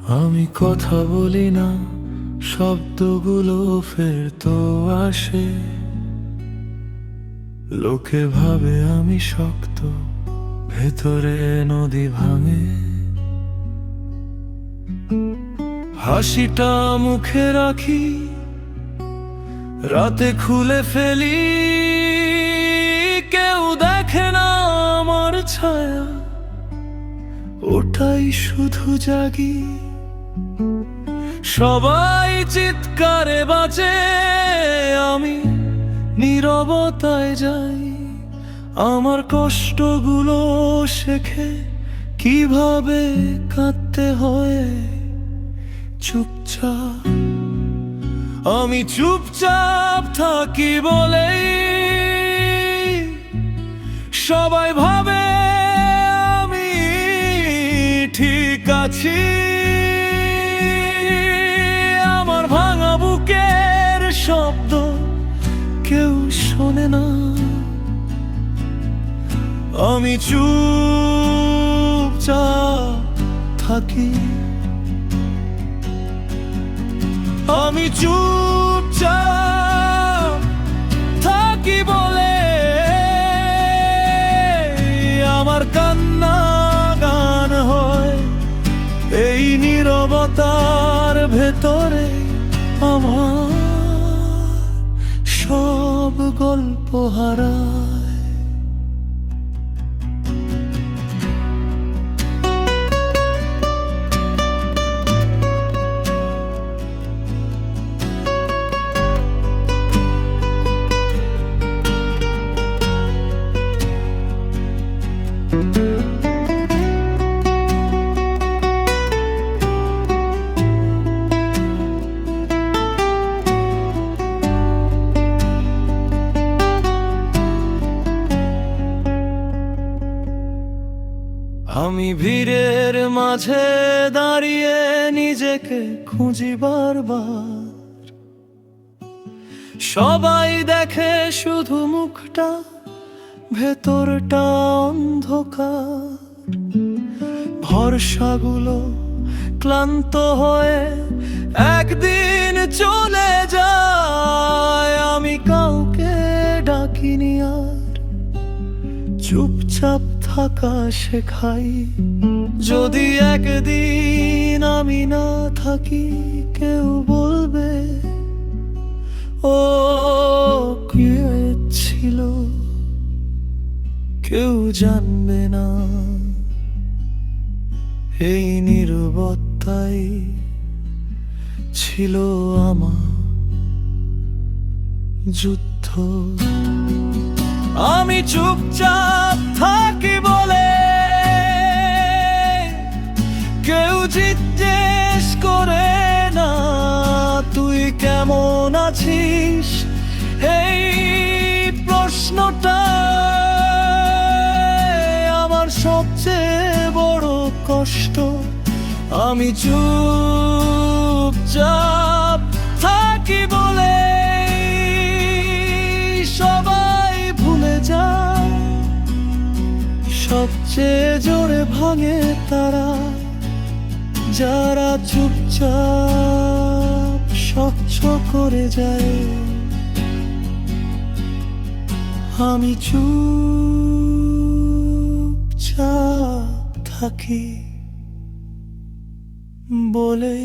আমি কথা বলি না, শব্দগুলো ফের তো আসে। লোকে ভাবে আমি শক্ত, ভেতরে নদী ভাঙে। হাসিটা মুখে রাখি, রাতে খুলে ফেলি। কেউ দেখে না আমার ছায়া, ওটাই শুধু জাগি। সবাই চিৎকারে বাঁচে, আমি নীরবতায় যাই। আমার কষ্টগুলো শেখে কিভাবে কাঁদতে হয় চুপচাপ। আমি চুপচাপ থাকি বলেই সবাই ভাবে আমি ঠিক আছি। আমার ভাঙা বুকের শব্দ কেউ শোনে না। আমি চুপচাপ থাকি, আমি চুপচাপ থাকি বলে আমার কান্না গান হয়। এই নীরবতার ভেতরে আমার সব গল্প হারায়। আমি ভিড়ের মাঝে দাঁড়িয়ে নিজেকে খুঁজি বারবার। সবাই দেখে শুধু মুখটা, ভেতরটা অন্ধকার। ভরসাগুলো ক্লান্ত হয়ে একদিন চলে যায়। আমি কাউকে ডাকিনি আর, চুপচাপ থাকা শেখাই। যদি একদিন আমি না থাকি, কেউ বলবে ও কে ছিল, কেউ জানবে না। এই নীরবতাই ছিল আমার যুদ্ধ। আমি চুপচাপ থাকি বলে কেউ জিজ্ঞেস করে না তুই কেমন আছিস। এই প্রশ্নটা আমার সবচেয়ে বড় কষ্ট। আমি চুপচাপ থাকি বলে সবাই ভুলে যায়। সবচেয়ে জোরে ভাঙে তারা, যারা চুপচাপ স্বচ্ছ করে যায়। আমি চুপচাপ থাকি বলে